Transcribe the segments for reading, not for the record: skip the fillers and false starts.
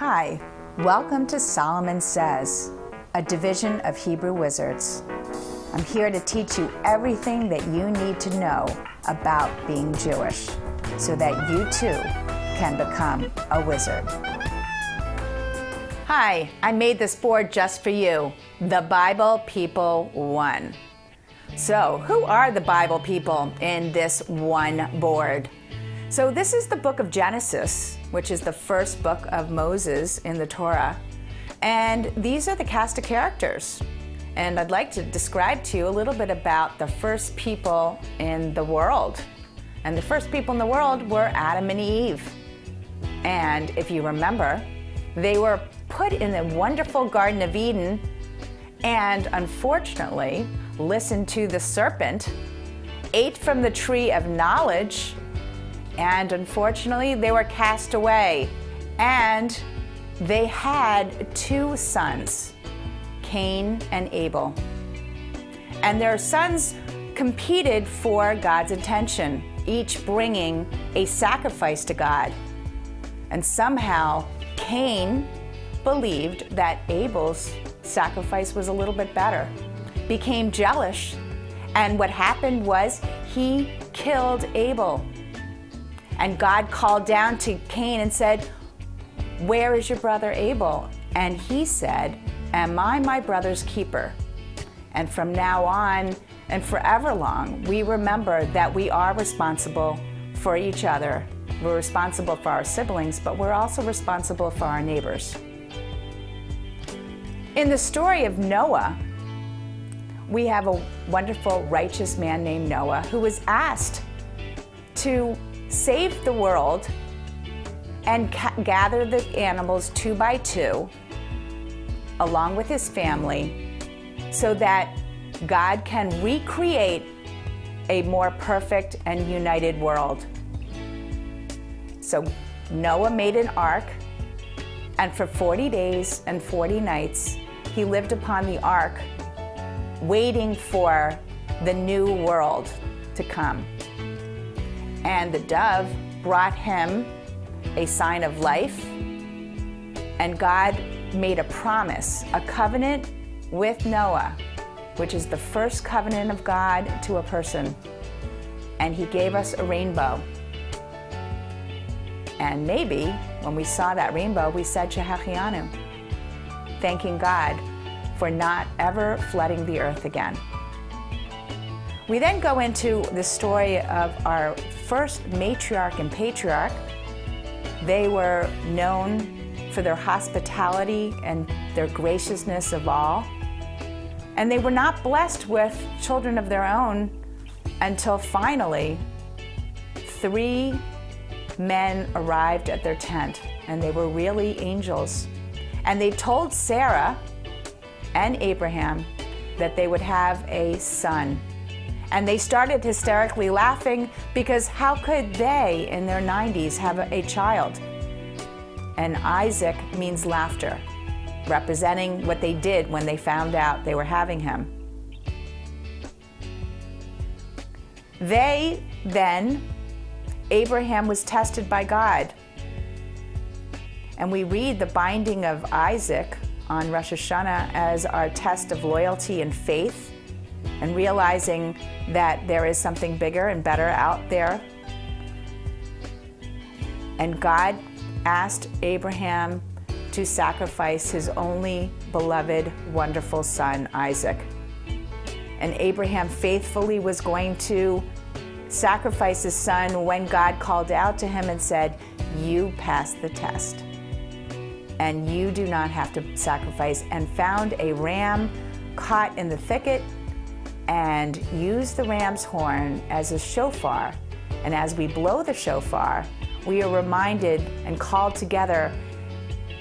Hi, welcome to Solomon Says, a division of Hebrew Wizards. I'm here to teach you everything that you need to know about being Jewish so that you too can become a wizard. Hi, I made this board just for you, the Bible People 1. So, who are the Bible people in this one board? So this is the book of Genesis, which is the first book of Moses in the Torah. And these are the cast of characters. And I'd like to describe to you a little bit about the first people in the world. And the first people in the world were Adam and Eve. And if you remember, they were put in the wonderful Garden of Eden and unfortunately listened to the serpent, ate from the tree of knowledge, and unfortunately they were cast away. And they had two sons, Cain and Abel. And their sons competed for God's attention, each bringing a sacrifice to God. And somehow Cain believed that Abel's sacrifice was a little bit better, became jealous, and what happened was he killed Abel. And God called down to Cain and said, "Where is your brother Abel?" And he said, "Am I my brother's keeper?" And from now on and forever long, we remember that we are responsible for each other. We're responsible for our siblings, but we're also responsible for our neighbors. In the story of Noah, we have a wonderful, righteous man named Noah who was asked to save the world and gather the animals 2 by 2 along with his family so that God can recreate a more perfect and united world. So Noah made an ark, and for 40 days and 40 nights he lived upon the ark waiting for the new world to come. And the dove brought him a sign of life, and God made a promise, a covenant with Noah, which is the first covenant of God to a person. And he gave us a rainbow. And maybe when we saw that rainbow, we said Shehachianu, thanking God for not ever flooding the earth again. We then go into the story of our first matriarch and patriarch. They were known for their hospitality and their graciousness of all. And they were not blessed with children of their own until finally 3 men arrived at their tent, and they were really angels. And they told Sarah and Abraham that they would have a son. And they started hysterically laughing because how could they, in their 90s, have a child? And Isaac means laughter, representing what they did when they found out they were having him. Abraham was tested by God. And we read the binding of Isaac on Rosh Hashanah as our test of loyalty and faith, and realizing that there is something bigger and better out there. And God asked Abraham to sacrifice his only beloved, wonderful son, Isaac. And Abraham faithfully was going to sacrifice his son when God called out to him and said, "You passed the test, and you do not have to sacrifice," and found a ram caught in the thicket and used the ram's horn as a shofar. And as we blow the shofar, we are reminded and called together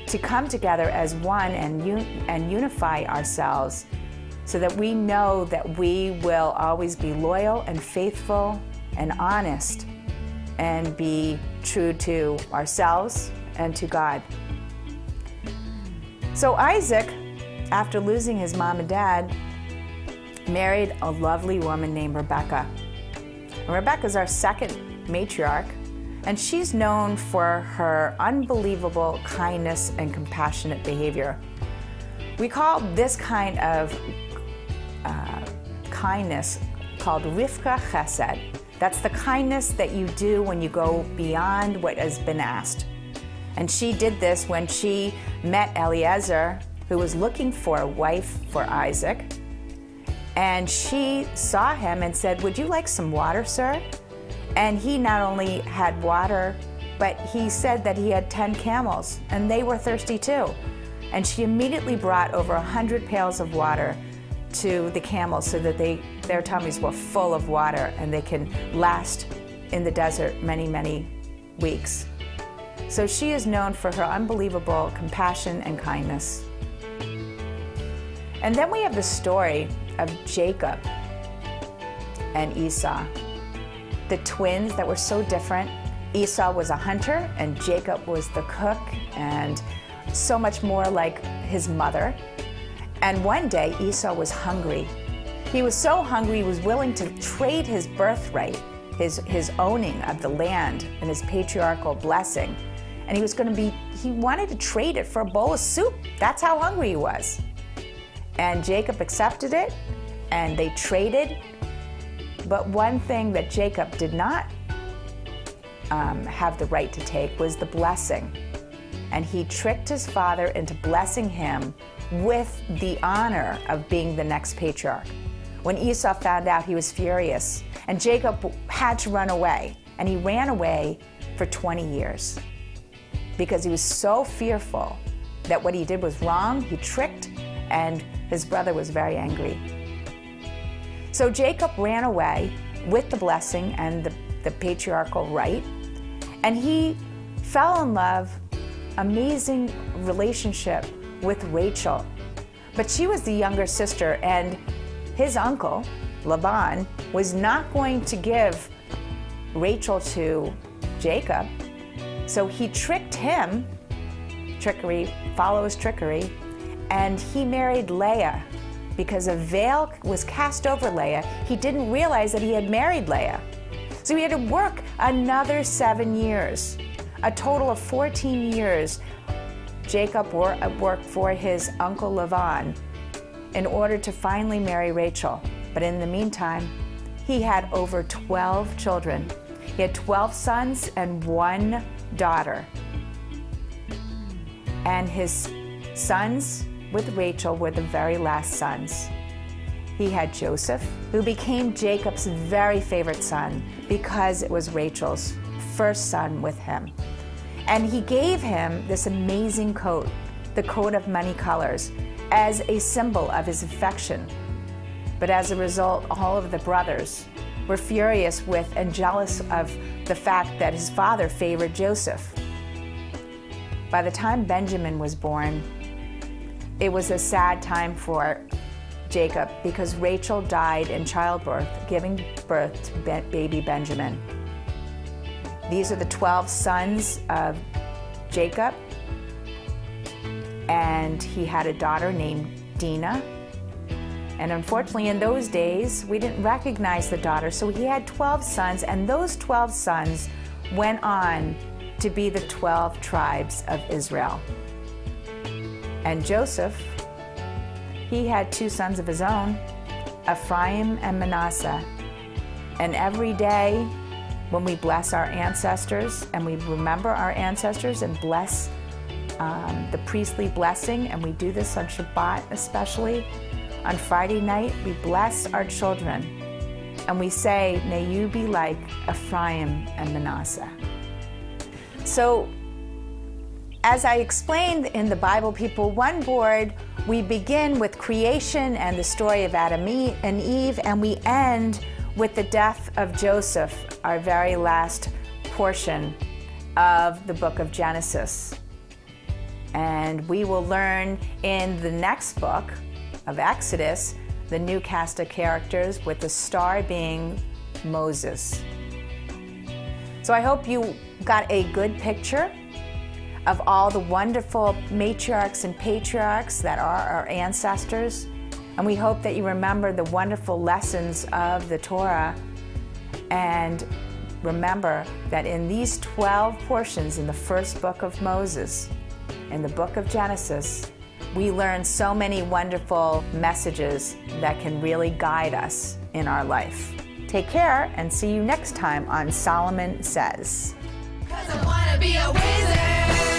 to come together as one and unify ourselves so that we know that we will always be loyal and faithful and honest and be true to ourselves and to God. So Isaac, after losing his mom and dad, married a lovely woman named Rebecca. And Rebecca's our second matriarch, and she's known for her unbelievable kindness and compassionate behavior. We call this kind of kindness called Rivka Chesed. That's the kindness that you do when you go beyond what has been asked. And she did this when she met Eliezer, who was looking for a wife for Isaac. And she saw him and said, "Would you like some water, sir?" And he not only had water, but he said that he had 10 camels, and they were thirsty too. And she immediately brought over 100 pails of water to the camels so that their tummies were full of water and they can last in the desert many, many weeks. So she is known for her unbelievable compassion and kindness. And then we have the story of Jacob and Esau, the twins that were so different. Esau was a hunter and Jacob was the cook, and so much more like his mother. And one day Esau was hungry. He was so hungry he was willing to trade his birthright, his owning of the land and his patriarchal blessing. And he wanted to trade it for a bowl of soup. That's how hungry he was. And Jacob accepted it, and they traded. But one thing that Jacob did not have the right to take was the blessing. And he tricked his father into blessing him with the honor of being the next patriarch. When Esau found out, he was furious, and Jacob had to run away. And he ran away for 20 years because he was so fearful that what he did was wrong. He tricked, and his brother was very angry. So Jacob ran away with the blessing and the patriarchal right, and he fell in love, amazing relationship with Rachel. But she was the younger sister, and his uncle, Laban, was not going to give Rachel to Jacob. So he tricked him, trickery follows trickery, and he married Leah because a veil was cast over Leah. He didn't realize that he had married Leah. So he had to work another 7 years, a total of 14 years. Jacob worked for his uncle Laban in order to finally marry Rachel. But in the meantime, he had over 12 children. He had 12 sons and 1 daughter. And his sons with Rachel were the very last sons. He had Joseph, who became Jacob's very favorite son because it was Rachel's first son with him. And he gave him this amazing coat, the coat of many colors, as a symbol of his affection. But as a result, all of the brothers were furious with and jealous of the fact that his father favored Joseph. By the time Benjamin was born, it was a sad time for Jacob because Rachel died in childbirth, giving birth to baby Benjamin. These are the 12 sons of Jacob, and he had a daughter named Dinah. And unfortunately, in those days, we didn't recognize the daughter, so he had 12 sons, and those 12 sons went on to be the 12 tribes of Israel. And Joseph, he had 2 sons of his own, Ephraim and Manasseh. And every day when we bless our ancestors and we remember our ancestors and bless the priestly blessing, and we do this on Shabbat especially, on Friday night, we bless our children and we say, "May you be like Ephraim and Manasseh." So, as I explained in the Bible People One board, we begin with creation and the story of Adam and Eve, and we end with the death of Joseph, our very last portion of the book of Genesis. And we will learn in the next book of Exodus the new cast of characters, with the star being Moses. So I hope you got a good picture of all the wonderful matriarchs and patriarchs that are our ancestors. And we hope that you remember the wonderful lessons of the Torah and remember that in these 12 portions in the first book of Moses, in the book of Genesis, we learn so many wonderful messages that can really guide us in our life. Take care and see you next time on Solomon Says. 'Cause I wanna be a wizard.